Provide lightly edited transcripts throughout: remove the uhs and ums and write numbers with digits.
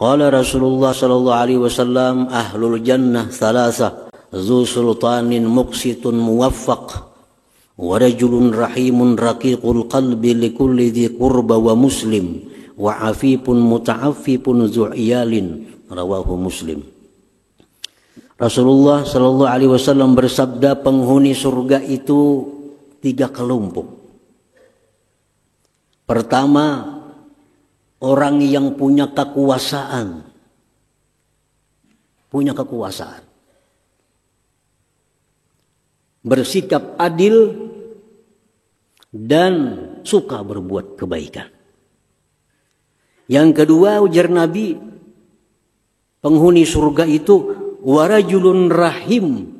Qala Rasulullah sallallahu alaihi wasallam ahlul jannah thalathah dzu sultanin muqsitun muwaffaq wa rajulun rahimun raqiqul qalbi likulli dhi qurba wa muslim wa afifun muta'affifun dzu iyalin rawahu Muslim. Rasulullah sallallahu alaihi wasallam bersabda, penghuni surga itu 3 kelompok. Pertama, orang yang punya kekuasaan. Punya kekuasaan. Bersikap adil dan suka berbuat kebaikan. Yang kedua, ujar Nabi, penghuni surga itu warajulun rahim.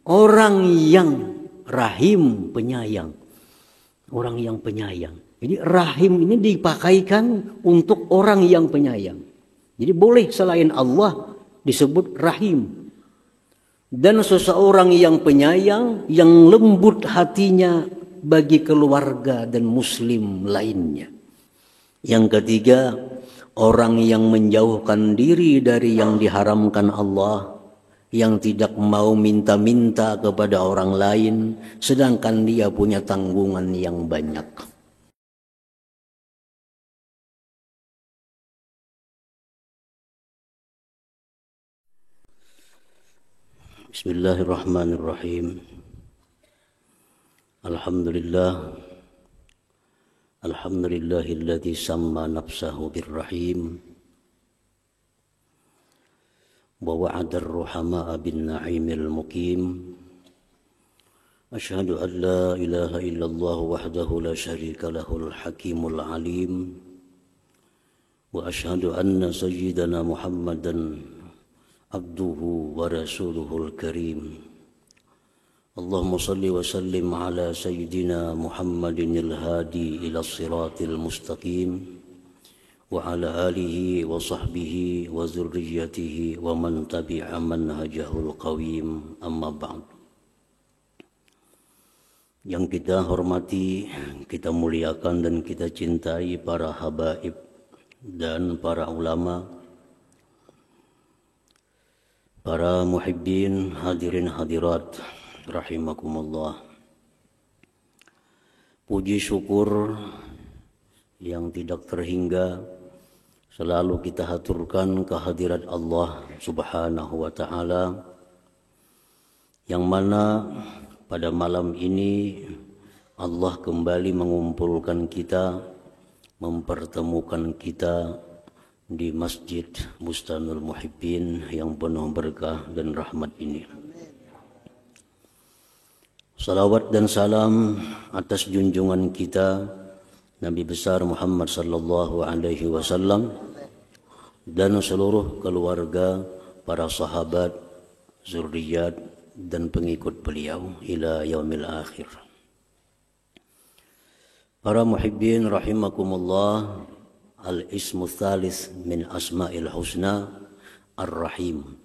Orang yang rahim, penyayang. Orang yang penyayang. Jadi rahim ini dipakaikan untuk orang yang penyayang. Jadi boleh selain Allah disebut rahim. Dan seseorang yang penyayang, yang lembut hatinya bagi keluarga dan muslim lainnya. Yang ketiga, orang yang menjauhkan diri dari yang diharamkan Allah, yang tidak mau minta-minta kepada orang lain, sedangkan dia punya tanggungan yang banyak. Bismillahirrahmanirrahim. Alhamdulillahilladzi samma nafsahu birrahim wa wa'ada ar-ruhama'a bin na'imil muqim. Asyhadu an la ilaha illallah wahdahu la syarika lahul hakimul alim. Wa asyhadu anna sayyidana Muhammadan abduhu wa rasuluhul karim. Allahumma salli wa sallim ala sayyidina Muhammadinil hadi ila siratil mustaqim wa ala alihi wa sahbihi wa zurriyyatihi wa man tabi'a manhajahul qawim, amma ba'd. Yang kita hormati, kita muliakan dan kita cintai para habaib dan para ulama, para muhibbin, hadirin hadirat rahimakumullah. Puji syukur yang tidak terhingga selalu kita haturkan kehadirat Allah Subhanahu wa ta'ala, yang mana pada malam ini Allah kembali mengumpulkan kita, mempertemukan kita di Masjid Bustanul Muhibbin yang penuh berkah dan rahmat ini. Salawat dan salam atas junjungan kita Nabi besar Muhammad sallallahu alaihi wasallam dan seluruh keluarga, para sahabat, zurriyat dan pengikut beliau ila yaumil akhir. Para muhibbin rahimakumullah, al-ismu tsalis min asma'il husna ar-rahim.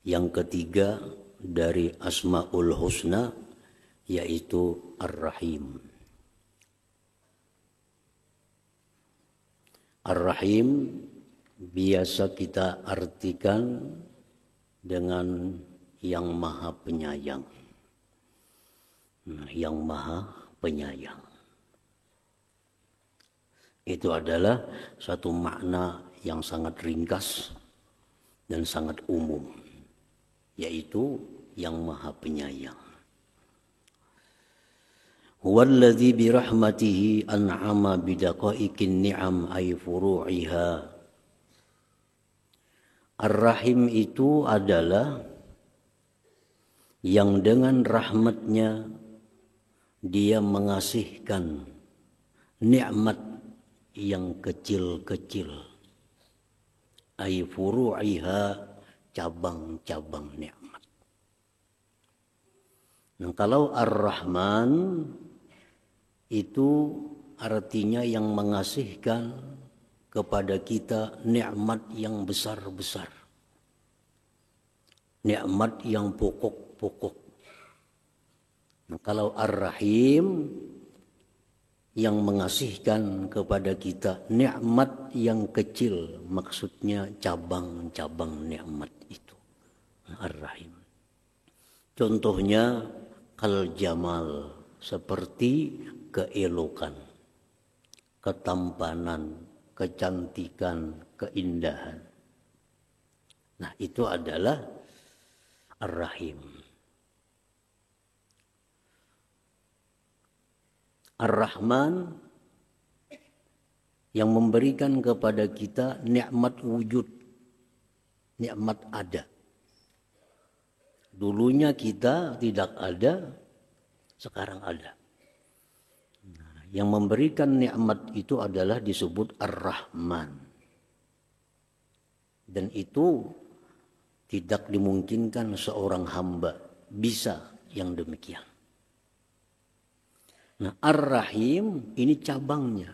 Yang ketiga dari asma'ul husna yaitu ar-rahim. Ar-rahim biasa kita artikan dengan yang maha penyayang. Yang maha penyayang. Itu adalah satu makna yang sangat ringkas dan sangat umum, yaitu yang maha penyayang. Huwallazi birahmatihi an'ama bidaqaiqin ni'am ay furu'iha. Ar-Rahim itu adalah yang dengan rahmatnya dia mengasihkan nikmat yang kecil-kecil, ay furu'iha, cabang-cabang nikmat. Nah, kalau Ar-Rahman itu artinya yang mengasihkan kepada kita nikmat yang besar-besar, nikmat yang pokok-pokok. Nah, kalau Ar-Rahim yang mengasihkan kepada kita nikmat yang kecil, maksudnya cabang-cabang nikmat itu. Ar-Rahim. Contohnya kal jamal, seperti keelokan, ketampanan, kecantikan, keindahan. Nah, itu adalah Ar-Rahim. Ar-Rahman yang memberikan kepada kita nikmat wujud, nikmat ada. Dulunya kita tidak ada, sekarang ada. Nah, yang memberikan nikmat itu adalah disebut Ar-Rahman. Dan itu tidak dimungkinkan seorang hamba bisa yang demikian. Nah, Ar-Rahim ini cabangnya.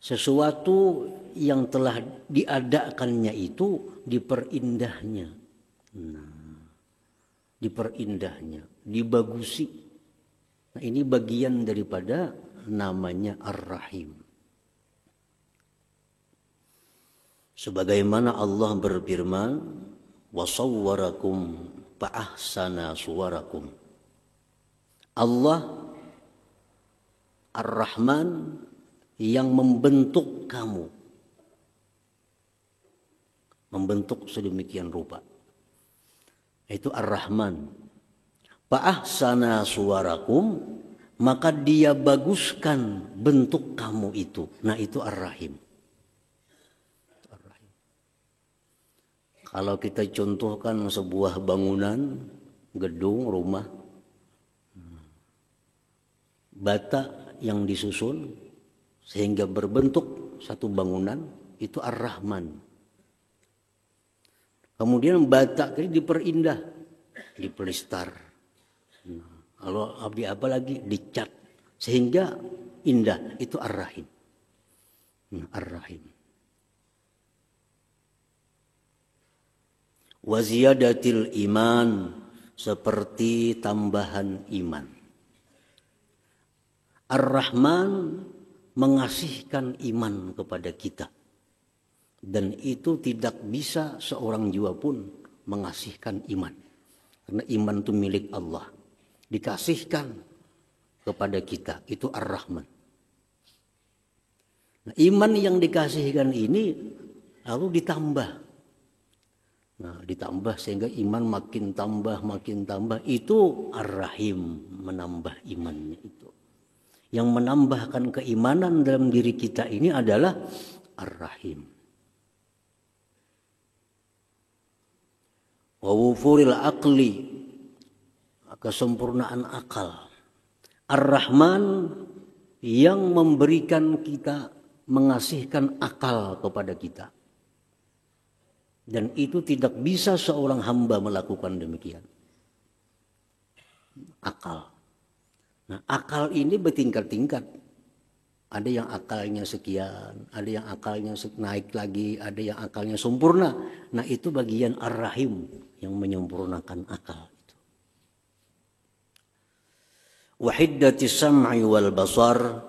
Sesuatu yang telah diadakannya itu diperindahnya. Nah, diperindahnya, dibagusi. Nah, ini bagian daripada namanya Ar-Rahim. Sebagaimana Allah berfirman, وَصَوَّرَكُمْ فَأَحْسَنَ صُوَرَكُمْ. Allah Ar-Rahman yang membentuk kamu, membentuk sedemikian rupa. Itu Ar-Rahman. Fa'ahsana suwarakum, maka dia baguskan bentuk kamu itu. Nah, itu Ar-Rahim. Ar-Rahim. Kalau kita contohkan sebuah bangunan, gedung, rumah, bata yang disusun sehingga berbentuk satu bangunan, itu Ar-Rahman. Kemudian bata ini diperindah, dipelistar. Kalau abdi apa lagi, dicat sehingga indah, itu Ar-Rahim. Ar-Rahim. Wa ziyadatil iman, seperti tambahan iman. Ar-Rahman mengasihkan iman kepada kita. Dan itu tidak bisa seorang jua pun mengasihkan iman. Karena iman itu milik Allah. Dikasihkan kepada kita, itu Ar-Rahman. Nah, iman yang dikasihkan ini lalu ditambah. Nah, ditambah sehingga iman makin tambah, itu Ar-Rahim, menambah imannya itu. Yang menambahkan keimanan dalam diri kita ini adalah Ar-Rahim. Wa wufuril aqli, kesempurnaan akal. Ar-Rahman yang memberikan kita, mengasihkan akal kepada kita. Dan itu tidak bisa seorang hamba melakukan demikian. Akal. Nah, akal ini bertingkat-tingkat. Ada yang akalnya sekian, ada yang akalnya naik lagi, ada yang akalnya sempurna. Nah, itu bagian Ar-Rahim yang menyempurnakan akal itu. Wahiddatis sam'i wal basar,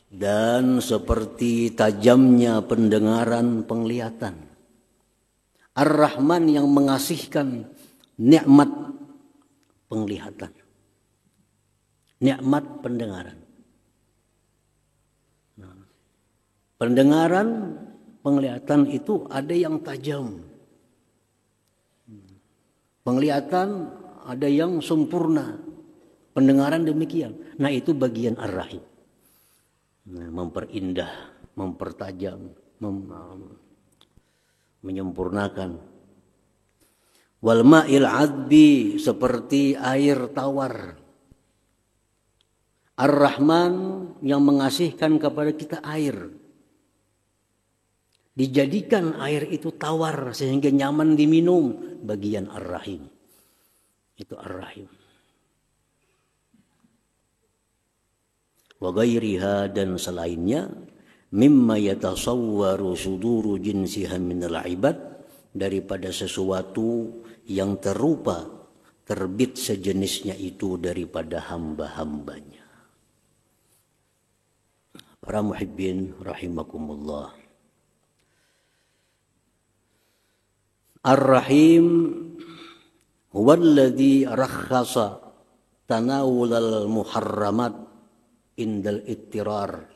dan seperti tajamnya pendengaran, penglihatan. Ar-Rahman yang mengasihkan nikmat penglihatan. Nikmat pendengaran. Nah, pendengaran, penglihatan itu ada yang tajam. Penglihatan ada yang sempurna. Pendengaran demikian. Nah, itu bagian Ar-Rahim. Nah, memperindah, mempertajam, menyempurnakan. Wal ma'il adbi, seperti air tawar. Ar-Rahman yang mengasihkan kepada kita air. Dijadikan air itu tawar sehingga nyaman diminum. Bagian Ar-Rahim. Itu Ar-Rahim. Wa ghairiha, dan selainnya, mimma yatasawwaru suduru jinsiha minal ibad, daripada sesuatu yang terupa, terbit sejenisnya itu daripada hamba-hambanya. Para muhibbin rahimakumullah. Ar-Rahim huwa alladhi rakhasa tanawul al-muharramat indal ittirar.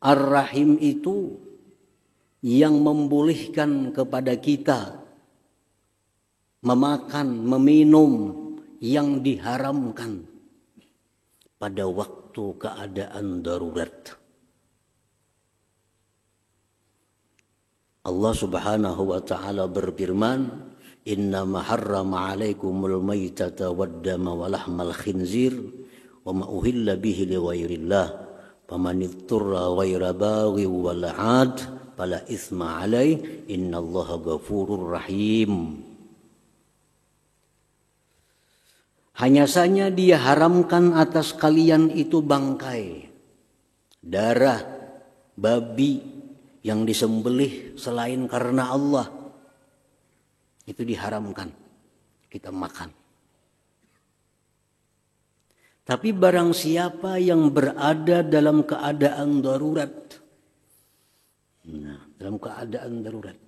Ar-Rahim itu yang membolehkan kepada kita memakan, meminum yang diharamkan pada waktu keadaan darurat. Allah Subhanahu wa taala berfirman, "Innama harrama 'alaikumul maitata wad-dama wa lahmal khinzir wa ma uhilla bihi li ghairillah, faman ittarra ghaira baghi wal 'ad fala itsma 'alaihi, innallaha ghafurur rahim." Hanya saja dia haramkan atas kalian itu bangkai, darah, babi yang disembelih selain karena Allah. Itu diharamkan kita makan. Tapi barang siapa yang berada dalam keadaan darurat. Dalam keadaan darurat.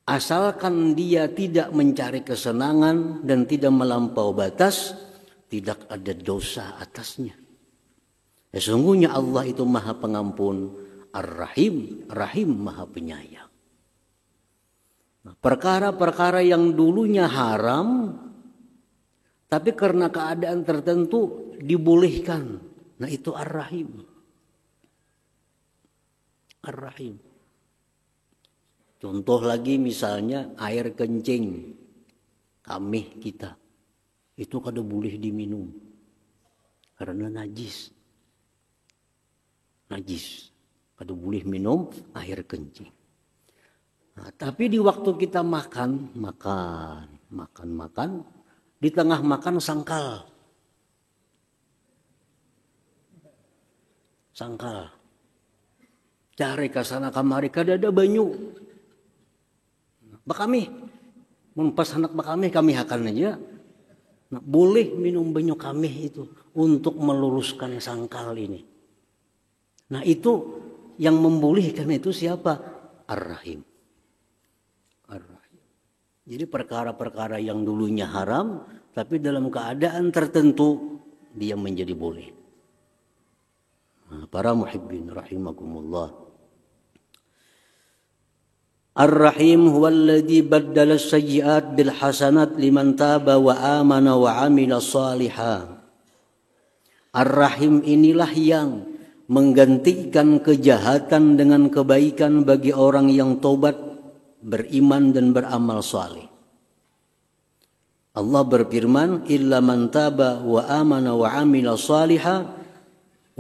Asalkan dia tidak mencari kesenangan dan tidak melampau batas, tidak ada dosa atasnya. Sesungguhnya Allah itu Maha Pengampun, Ar-Rahim, Rahim Maha Penyayang. Perkara-perkara yang dulunya haram, tapi karena keadaan tertentu dibolehkan. Nah itu Ar-Rahim. Ar-Rahim. Contoh lagi misalnya air kencing kami kita. Itu kada boleh diminum. Karena najis. Najis. Kada boleh minum air kencing. Nah, tapi di waktu kita makan. Di tengah makan sangkal. Cari ke sana kamari kada ada banyu. Bakami. Mempas anak bakami kami akan aja. Nah, boleh minum banyu kami itu. Untuk meluruskan sangkal ini. Nah itu yang membolehkan itu siapa? Ar-Rahim. Ar-Rahim. Jadi perkara-perkara yang dulunya haram, tapi dalam keadaan tertentu dia menjadi boleh. Nah, para muhibbin rahimakumullah. Ar-Rahim huwa alladhi baddala as-sayyi'at bil hasanat liman taba wa amana wa amila salihah. Ar-Rahim inilah yang menggantikan kejahatan dengan kebaikan bagi orang yang tobat, beriman dan beramal saleh. Allah berfirman, "Illa man taba wa amana wa amila salihah,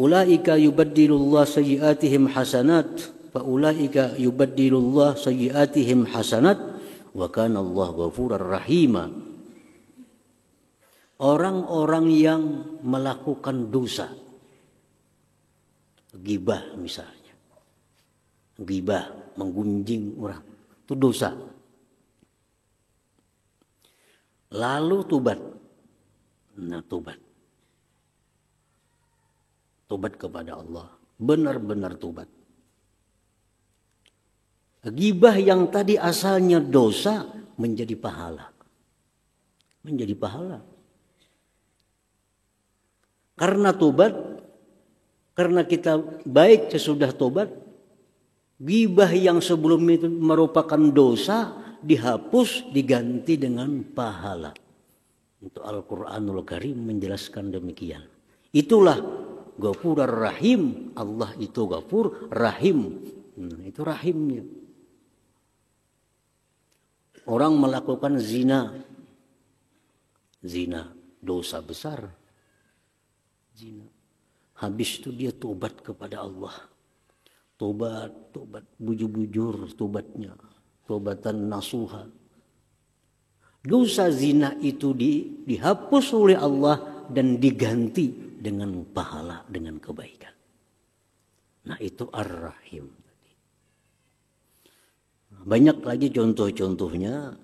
ulaika yubaddilullah sayyi'atihim hasanat, fa ulaika yubaddilullah sayyi'atihim hasanat, wa kana Allah ghafurar rahima." Orang-orang yang melakukan dosa, ghibah misalnya. Ghibah, menggunjing orang. Itu dosa. Lalu tobat. Nah tobat. Tobat kepada Allah. Benar-benar tobat. Ghibah yang tadi asalnya dosa menjadi pahala. Menjadi pahala. Karena tobat, karena kita baik sesudah tobat, ghibah yang sebelum itu merupakan dosa dihapus, diganti dengan pahala. Untuk Al-Quranul Karim menjelaskan demikian. Itulah Ghafurur Rahim. Allah itu Ghafur Rahim. Itu rahimnya. Orang melakukan zina. Zina dosa besar. Zina. Habis itu dia tobat kepada Allah. Tobat bujur-bujur tobatnya. Tobatan nasuha. Dosa zina itu dihapus oleh Allah dan diganti dengan pahala, dengan kebaikan. Nah itu Ar-Rahim. Banyak lagi contoh-contohnya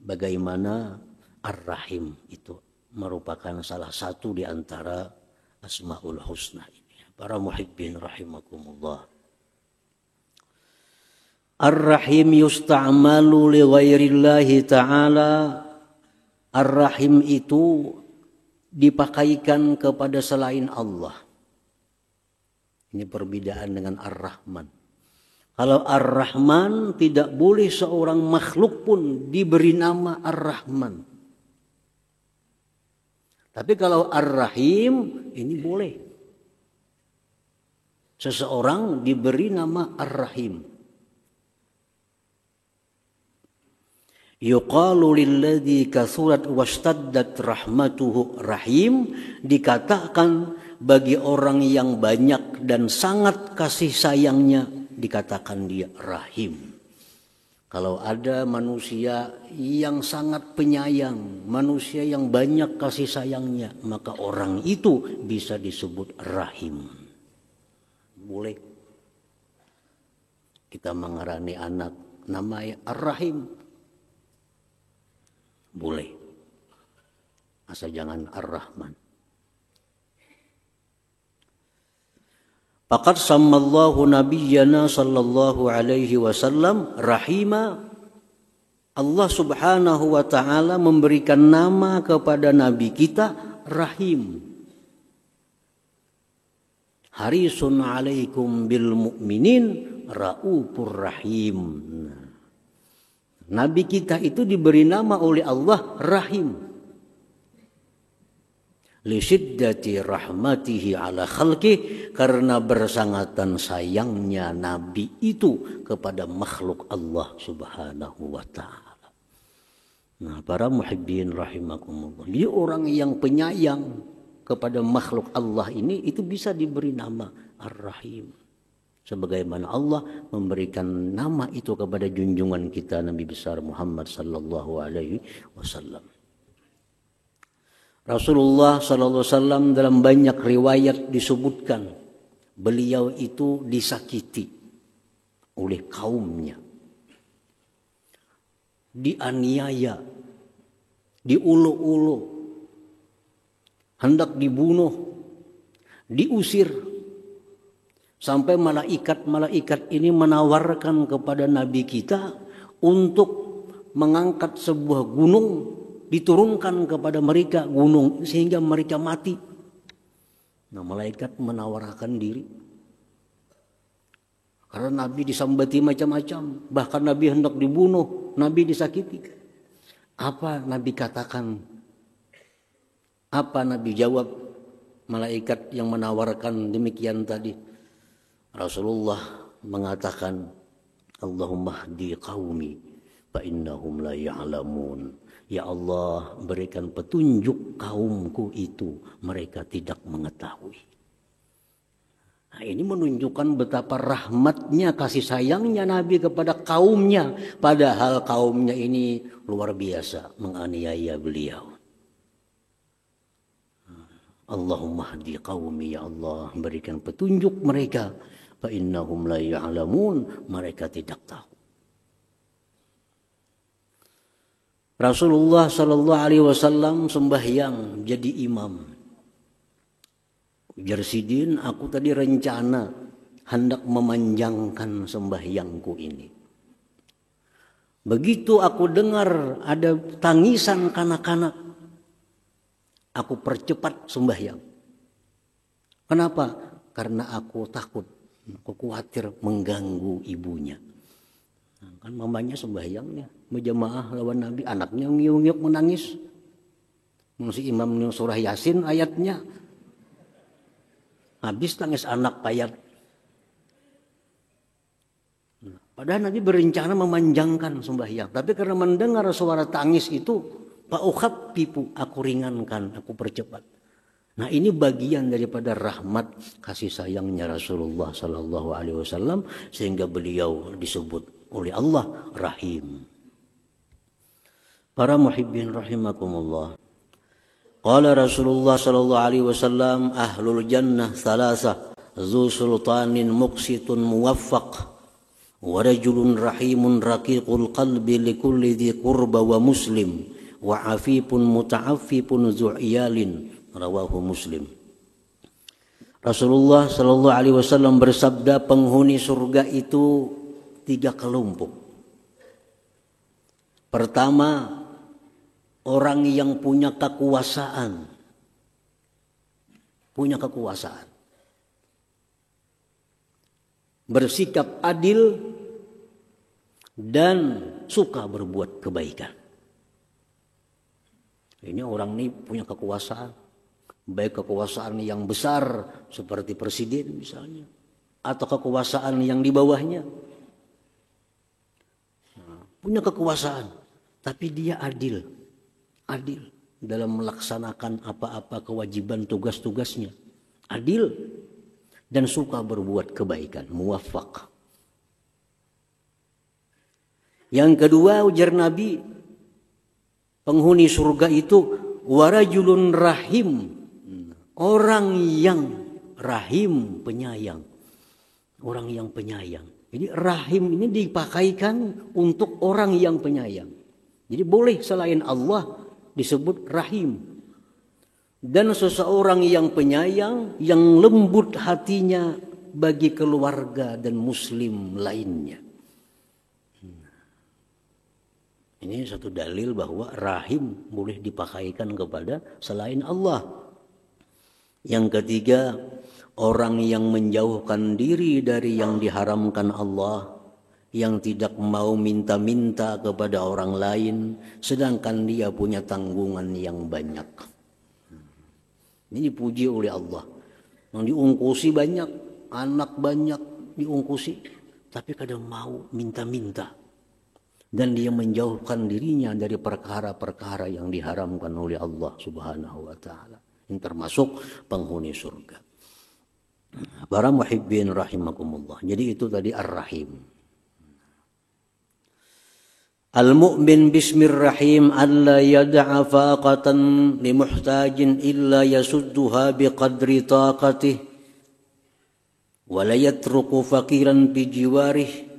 bagaimana Ar-Rahim itu merupakan salah satu di antara Asmaul Husna ini. Para muhibbin rahimakumullah. Ar-Rahim yusta'malu li ghairillahi ta'ala. Ar-Rahim itu dipakaikan kepada selain Allah. Ini perbedaan dengan Ar-Rahman. Kalau Ar-Rahman tidak boleh seorang makhluk pun diberi nama Ar-Rahman. Tapi kalau Ar-Rahim ini boleh. Seseorang diberi nama Ar-Rahim. Yuqalu lilladzi kathurat wastaddat rahmatuhu rahim, dikatakan bagi orang yang banyak dan sangat kasih sayangnya dikatakan dia rahim. Kalau ada manusia yang sangat penyayang, manusia yang banyak kasih sayangnya, maka orang itu bisa disebut rahim. Boleh kita mengarani anak namanya Ar-Rahim. Boleh. Asal jangan Ar-Rahman. Faqad sammallahu nabiyyana sallallahu alaihi wasallam rahima. Allah subhanahu wa ta'ala memberikan nama kepada nabi kita rahim. Harisun alaikum bil mu'minin raufur rahim. Nabi kita itu diberi nama oleh Allah rahim. Li syiddati rahmatihi ala khalqih, karena bersangatan sayangnya Nabi itu kepada makhluk Allah subhanahu wa ta'ala. Nah, para muhibbin rahimakumullah, dia orang yang penyayang kepada makhluk Allah ini itu bisa diberi nama Ar-Rahim. Sebagaimana Allah memberikan nama itu kepada junjungan kita Nabi besar Muhammad sallallahu alaihi wasallam. Rasulullah sallallahu alaihi wasallam dalam banyak riwayat disebutkan beliau itu disakiti oleh kaumnya, dianiaya, diulu-ulu, hendak dibunuh, diusir, sampai malaikat ini menawarkan kepada Nabi kita untuk mengangkat sebuah gunung, diturunkan kepada mereka gunung sehingga mereka mati. Nah, malaikat menawarkan diri. Karena Nabi disambati macam-macam, bahkan Nabi hendak dibunuh, Nabi disakiti. Apa Nabi katakan? Apa Nabi jawab malaikat yang menawarkan demikian tadi? Rasulullah mengatakan, Allahumma hdi qaumi fa innahum la ya'lamun. Ya Allah, berikan petunjuk kaumku itu, mereka tidak mengetahui. Nah, ini menunjukkan betapa rahmatnya, kasih sayangnya Nabi kepada kaumnya. Padahal kaumnya ini luar biasa menganiaya beliau. Allahumma hdi qaumi, ya Allah, berikan petunjuk mereka. Fa innahum la ya'lamun, mereka tidak tahu. Rasulullah sallallahu alaihi wasallam sembahyang jadi imam. Ujar Sidin, aku tadi rencana hendak memanjangkan sembahyangku ini. Begitu aku dengar ada tangisan kanak-kanak, aku percepat sembahyang. Kenapa? Karena aku takut, aku khawatir mengganggu ibunya. Kan mamanya sembahyangnya berjamaah lawan Nabi, anaknya ngiung-ngiung menangis. Si imam surah Yasin ayatnya, habis tangis anak payat. Padahal Nabi berencana memanjangkan sembahyang, tapi karena mendengar suara tangis itu, fa'ukhaffifu, aku ringankan, aku percepat. Nah, ini bagian daripada rahmat kasih sayangnya Rasulullah sallallahu alaihi wasallam sehingga beliau disebut oleh Allah Rahim. Para muhibbin rahimakumullah. Qala Rasulullah sallallahu alaihi wasallam, ahlul jannah thalatha, dzu sultanin muqsitun muwaffaq, wa rajulun rahimun raqiqul qalbi likulli dhi qurba wa muslim, wa afifun muta'affifun zu iyalin, rawahu Muslim. Rasulullah Shallallahu Alaihi Wasallam bersabda, penghuni surga itu 3 kelompok. Pertama, orang yang punya kekuasaan. Punya kekuasaan. Bersikap adil dan suka berbuat kebaikan. Ini orang ini punya kekuasaan. Baik kekuasaan yang besar seperti presiden misalnya. Atau kekuasaan yang di bawahnya. Nah, punya kekuasaan. Tapi dia adil. Adil dalam melaksanakan apa-apa kewajiban tugas-tugasnya. Adil dan suka berbuat kebaikan, muwaffaq. Yang kedua, ujar Nabi, penghuni surga itu warajulun rahim, orang yang rahim, penyayang. Orang yang penyayang. Jadi rahim ini dipakaikan untuk orang yang penyayang. Jadi boleh selain Allah disebut rahim. Dan seseorang yang penyayang, yang lembut hatinya bagi keluarga dan muslim lainnya. Ini satu dalil bahwa rahim boleh dipakaikan kepada selain Allah. Yang ketiga, orang yang menjauhkan diri dari yang diharamkan Allah, yang tidak mau minta-minta kepada orang lain, sedangkan dia punya tanggungan yang banyak. Ini dipuji oleh Allah. Yang diungkusi banyak, anak banyak diungkusi, tapi kadang mau minta-minta. Dan dia menjauhkan dirinya dari perkara-perkara yang diharamkan oleh Allah Subhanahu wa Ta'ala. Ini termasuk penghuni surga. Para muhibbin rahimakumullah. Jadi itu tadi ar-rahim. Al-mu'min bismillahirrahim alla yad'a faqatan limuhtajin illa yasudduha biqadri taqatih wa la yatruku faqiran bijiwarih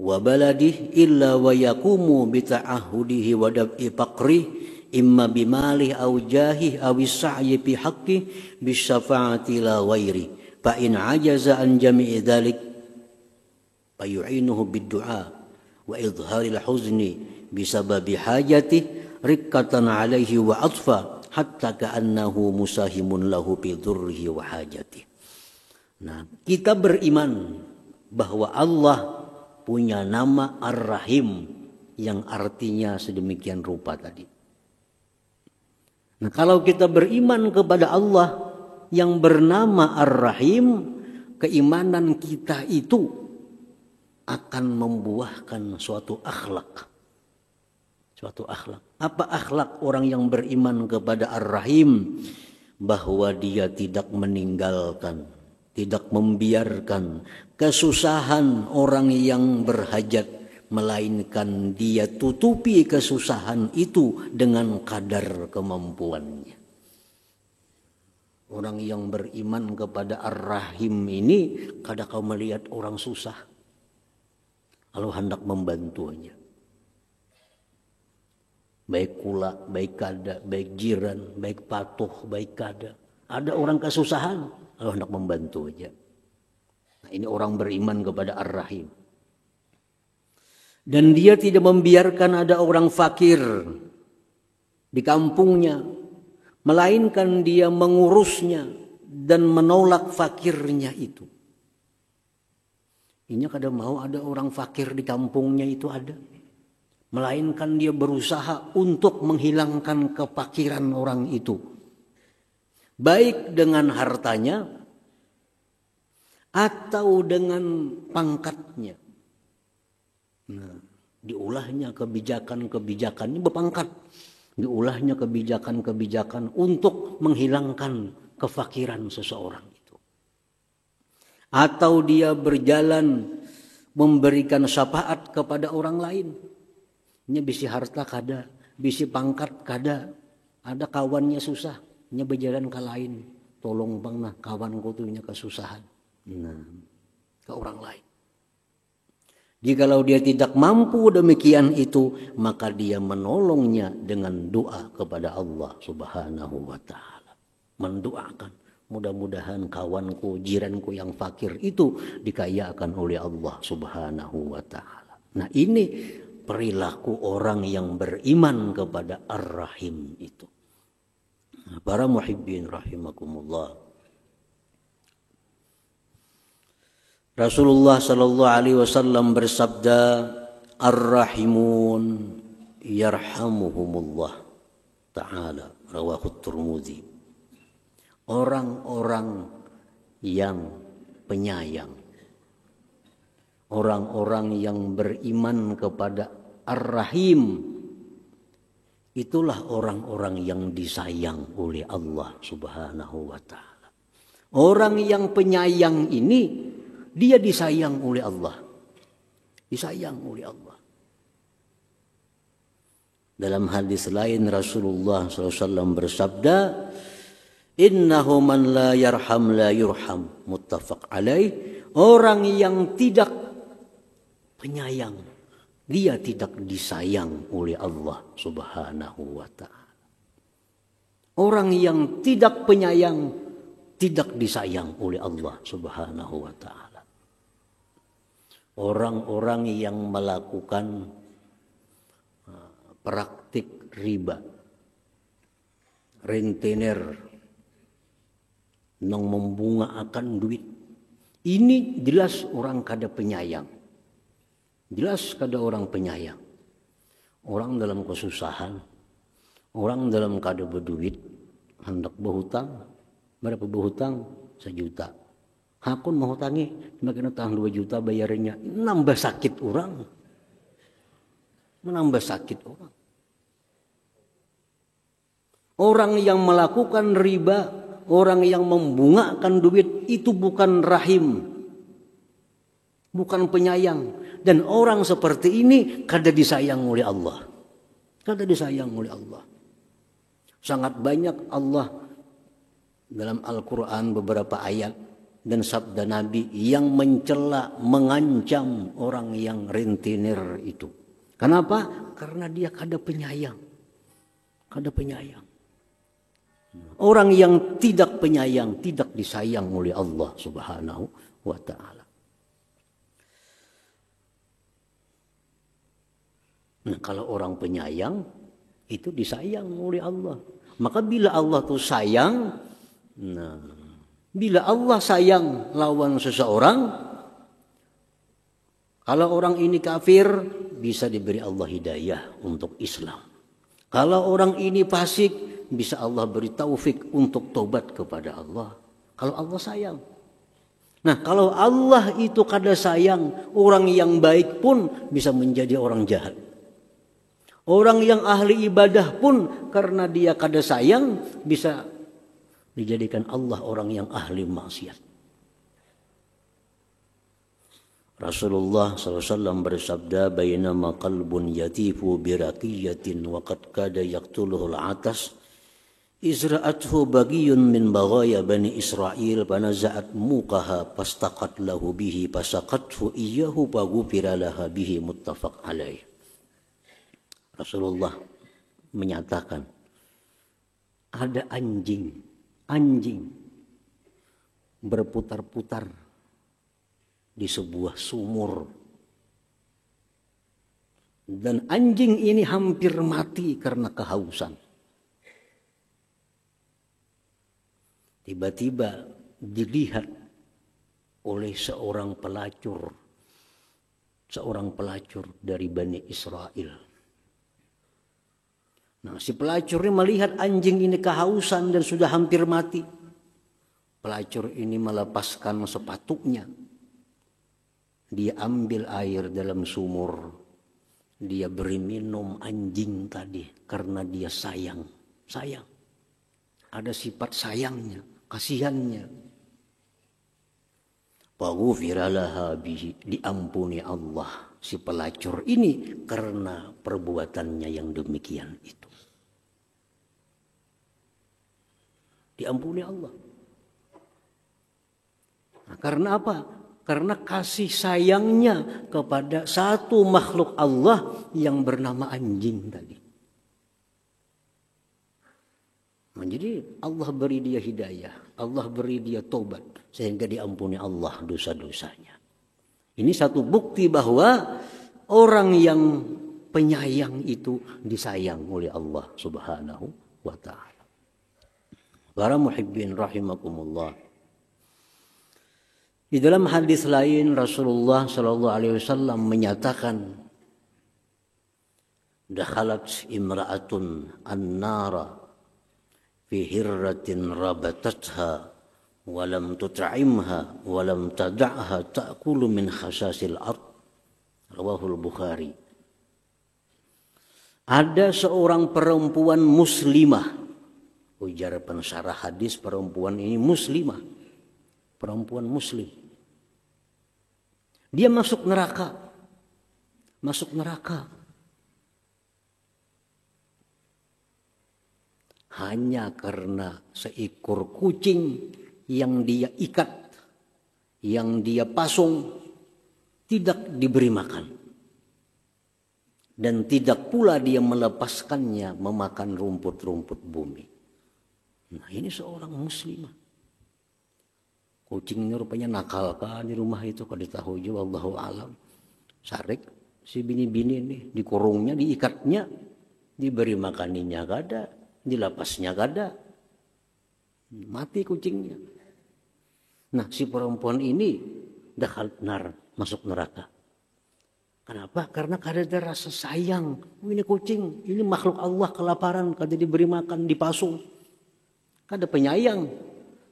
wa baladih illa wa yaqumu bita'ahudihi wa dab'i faqrih imma bimalih aw jahih aw sa'yi fi haqqih bisyafa'ati la ghairi fa in ajaza an jami'i dzalik fayu'inuhu bid-du'a wa idharil huzni bisababi hajati rikkatan alaihi wa atfa hatta ka'annahu musahimun lahu bi dhurrihi wa hajati. Nah, kita beriman bahwa Allah punya nama Ar-Rahim yang artinya sedemikian rupa tadi. Nah, kalau kita beriman kepada Allah yang bernama Ar-Rahim, keimanan kita itu akan membuahkan suatu akhlak. Suatu akhlak. Apa akhlak orang yang beriman kepada Ar-Rahim? Bahwa dia tidak meninggalkan, tidak membiarkan kesusahan orang yang berhajat, melainkan dia tutupi kesusahan itu dengan kadar kemampuannya. Orang yang beriman kepada Ar-Rahim ini, kadang kau melihat orang susah, lalu hendak membantunya. Baik kula, baik kada, baik jiran, baik patuh, baik kada. Ada orang kesusahan, lalu hendak membantu aja. Nah, ini orang beriman kepada Ar-Rahim. Dan dia tidak membiarkan ada orang fakir di kampungnya, melainkan dia mengurusnya dan menolak fakirnya itu. Ini kadang mau ada orang fakir di kampungnya itu ada. Melainkan dia berusaha untuk menghilangkan kefakiran orang itu. Baik dengan hartanya atau dengan pangkatnya. Nah, diulahnya kebijakan-kebijakan ini berpangkat. Diulahnya kebijakan-kebijakan untuk menghilangkan kefakiran seseorang. Atau dia berjalan memberikan syafaat kepada orang lain. Ini bisi harta kada, bisi pangkat kada. Ada kawannya susah, ini berjalan ke lain. Tolong bang nah kawanku tuh punya kesusahan. Nah, ke orang lain. Jikalau dia tidak mampu demikian itu, maka dia menolongnya dengan doa kepada Allah Subhanahu wa Ta'ala. mendoakan, mudah-mudahan kawanku, jiranku yang fakir itu dikayakan oleh Allah Subhanahu wa ta'ala. Nah, ini perilaku orang yang beriman kepada Ar-Rahim itu. Nah, para muhibbin rahimakumullah. Rasulullah sallallahu alaihi wasallam bersabda, Ar-Rahimun yarhamuhumullah ta'ala, rawahu Tirmidzi. Orang-orang yang penyayang, orang-orang yang beriman kepada Ar-Rahim, itulah orang-orang yang disayang oleh Allah Subhanahu wa ta'ala. Orang yang penyayang ini, dia disayang oleh Allah. Disayang oleh Allah. Dalam hadis lain Rasulullah SAW bersabda, Innahu man la yarham la yurham. Muttafaq alaih. Orang yang tidak penyayang, dia tidak disayang oleh Allah Subhanahu wa ta'ala. Orang yang tidak penyayang, tidak disayang oleh Allah Subhanahu wa ta'ala. Orang-orang yang melakukan praktik riba, rentenir, yang membungaakan duit, ini jelas orang kada penyayang. Jelas kada orang penyayang. Orang dalam kesusahan, orang dalam kada berduit, hendak berhutang. Berapa berhutang? 1 juta. Hakun mau hutangi, makin utang 2 juta bayarnya. Nambah sakit orang. Menambah sakit orang. Orang yang melakukan riba, orang yang membungakan duit, itu bukan rahim. Bukan penyayang. Dan orang seperti ini kada disayang oleh Allah. Kada disayang oleh Allah. Sangat banyak Allah dalam Al-Quran beberapa ayat dan sabda Nabi yang mencela, mengancam orang yang rentenir itu. Kenapa? Karena dia kada penyayang. Kada penyayang. Orang yang tidak penyayang, tidak disayang oleh Allah Subhanahu wa ta'ala. Nah, kalau orang penyayang, itu disayang oleh Allah. Maka bila Allah tuh sayang, bila Allah sayang lawan seseorang, kalau orang ini kafir, bisa diberi Allah hidayah untuk Islam. Kalau orang ini fasik, bisa Allah beri taufik untuk tobat kepada Allah. Kalau Allah sayang. Nah, kalau Allah itu kada sayang, orang yang baik pun bisa menjadi orang jahat. Orang yang ahli ibadah pun karena dia kada sayang, bisa dijadikan Allah orang yang ahli maksiat. Rasulullah SAW bersabda, Bainama qalbun yatifu biraqiyatin wa qad kada yaqtuluhu al-atas, Izra'athu bagiyun min baghaya bani Israel, panaza'at muqaha pastaqat lahu bihi pasaqathu iyyahu paghufira laha bihi, muttafaq alaih. Rasulullah menyatakan, ada anjing berputar-putar di sebuah sumur. Dan anjing ini hampir mati karena kehausan. Tiba-tiba dilihat oleh seorang pelacur dari Bani Israel. Nah, si pelacur ini melihat anjing ini kehausan dan sudah hampir mati. Pelacur ini melepaskan sepatunya. Dia ambil air dalam sumur. Dia beri minum anjing tadi karena dia sayang. Sayang. Ada sifat sayangnya, kasihannya. Paghufira laha bihi, diampuni Allah si pelacur ini karena perbuatannya yang demikian itu. Diampuni Allah. Nah, karena apa? Karena kasih sayangnya kepada satu makhluk Allah yang bernama anjing tadi. Jadi Allah beri dia hidayah, Allah beri dia tobat sehingga diampuni Allah dosa-dosanya. Ini satu bukti bahwa orang yang penyayang itu disayang oleh Allah Subhanahu wa taala. Para muhibbin rahimakumullah. Di dalam hadis lain Rasulullah sallallahu alaihi wasallam menyatakan, dakhalat imra'atun an-nara fi hirratin rabatatha wa lam tut'imha wa lam tad'ha ta'kulu min khasasil ard. Rawahul Bukhari. Ada seorang perempuan muslimah. Ujar pensarah hadis, perempuan ini muslimah. Perempuan muslim. Dia masuk neraka. Masuk neraka. Hanya karena seekor kucing yang dia ikat, yang dia pasung, tidak diberi makan. Dan tidak pula dia melepaskannya memakan rumput-rumput bumi. Nah, ini seorang muslimah. Kucingnya rupanya nakal kan di rumah itu, kalau ditahu juga wallahu alam. Sarik si bini-bini ini, dikurungnya, diikatnya, diberi makaninya gak ada. Dilapasnya gak ada, mati kucingnya. Nah, si perempuan ini dakhalat nar, masuk neraka. Kenapa? Karena ada rasa sayang. Ini kucing, ini makhluk Allah kelaparan, kada diberi makan, dipasung. Kada penyayang.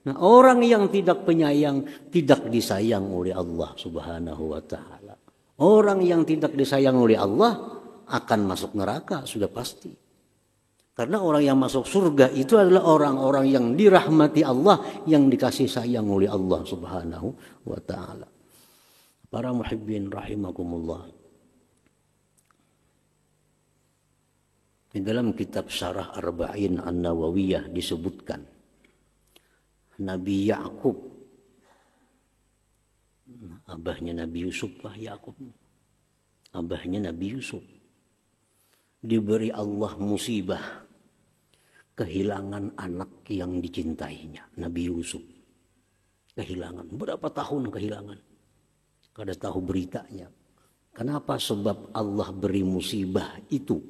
Nah, orang yang tidak penyayang tidak disayang oleh Allah Subhanahu wa taala. Orang yang tidak disayang oleh Allah akan masuk neraka, sudah pasti. Karena orang yang masuk surga itu adalah orang-orang yang dirahmati Allah, yang dikasih sayang oleh Allah Subhanahu wa taala. Para muhibbin rahimakumullah. Di dalam kitab Syarah Arba'in An-Nawawiyah disebutkan Nabi Yakub, abahnya Nabi Yusuf, Yakub, abahnya Nabi Yusuf, diberi Allah musibah, kehilangan anak yang dicintainya, Nabi Yusuf. Kehilangan, berapa tahun kehilangan? Kada tahu beritanya. Kenapa? Sebab Allah beri musibah itu.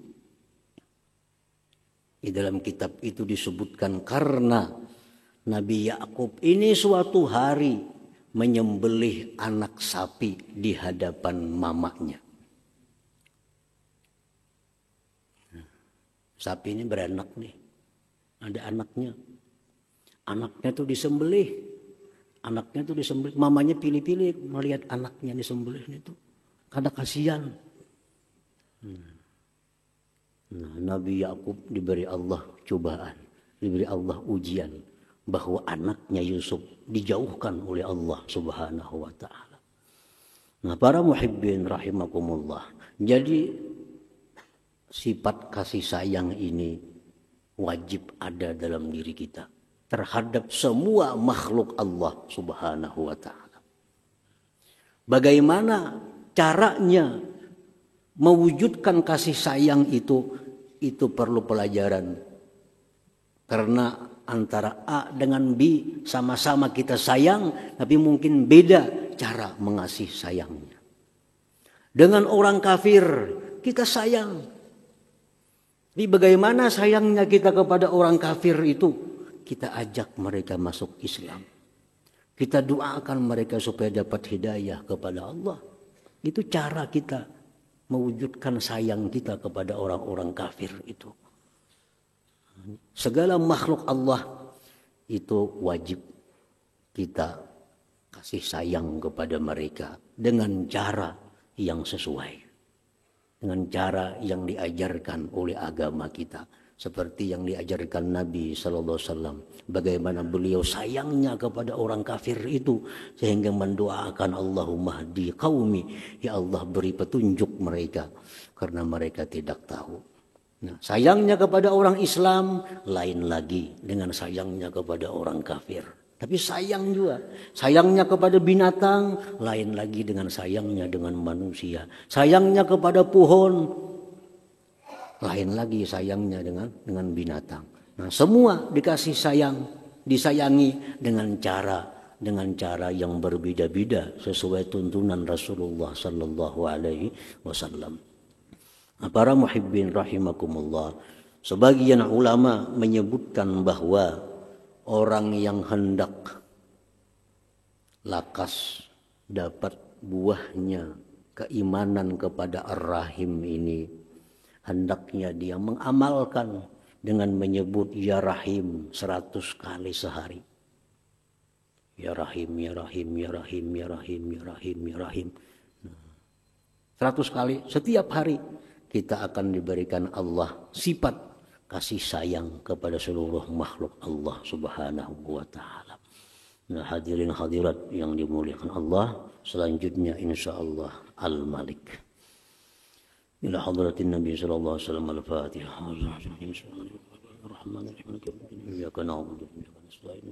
Di dalam kitab itu disebutkan karena Nabi Yakub ini suatu hari menyembelih anak sapi di hadapan mamanya. Sapi ini beranak nih. Ada anaknya. Anaknya tuh disembelih. Anaknya tuh disembelih. Mamanya pilih-pilih melihat anaknya disembelih itu. Karena kasihan. Nah, Nabi Yakub diberi Allah cobaan. Diberi Allah ujian. Bahwa anaknya Yusuf dijauhkan oleh Allah Subhanahu wa ta'ala. Nah, para muhibbin rahimakumullah. Jadi sifat kasih sayang ini wajib ada dalam diri kita terhadap semua makhluk Allah Subhanahu wa ta'ala. Bagaimana caranya mewujudkan kasih sayang itu perlu pelajaran. Karena antara A dengan B sama-sama kita sayang, tapi mungkin beda cara mengasihi sayangnya. Dengan orang kafir kita sayang. Tapi bagaimana sayangnya kita kepada orang kafir itu? Kita ajak mereka masuk Islam. Kita doakan mereka supaya dapat hidayah kepada Allah. Itu cara kita mewujudkan sayang kita kepada orang-orang kafir itu. Segala makhluk Allah itu wajib kita kasih sayang kepada mereka dengan cara yang sesuai. Dengan cara yang diajarkan oleh agama kita. Seperti yang diajarkan Nabi SAW. Bagaimana beliau sayangnya kepada orang kafir itu. Sehingga mendoakan Allahumma hdi qaumi. Ya Allah beri petunjuk mereka. Karena mereka tidak tahu. Nah, sayangnya kepada orang Islam lain lagi dengan sayangnya kepada orang kafir. Tapi sayang juga. Sayangnya kepada binatang lain lagi dengan sayangnya dengan manusia. Sayangnya kepada pohon lain lagi sayangnya dengan binatang. Nah, semua dikasih sayang, disayangi dengan cara yang berbeda-beda sesuai tuntunan Rasulullah sallallahu alaihi wasallam. Nah, para muhibbin rahimakumullah, sebagian ulama menyebutkan bahwa orang yang hendak lakas dapat buahnya keimanan kepada Ar-Rahim ini, hendaknya dia mengamalkan dengan menyebut Ya Rahim 100 kali sehari. Ya Rahim, Ya Rahim, Ya Rahim, Ya Rahim, Ya Rahim, Ya Rahim. 100 kali setiap hari kita akan diberikan Allah sifat kasih sayang kepada seluruh makhluk Allah Subhanahu wa taala. Nah, hadirin hadirat yang dimuliakan Allah, selanjutnya insyaallah Al-Malik. Ila hadratin Nabi sallallahu alaihi wasallam Al-Fatihah. Bismillahirrahmanirrahim. Iyyaka na'budu wa iyyaka nasta'in.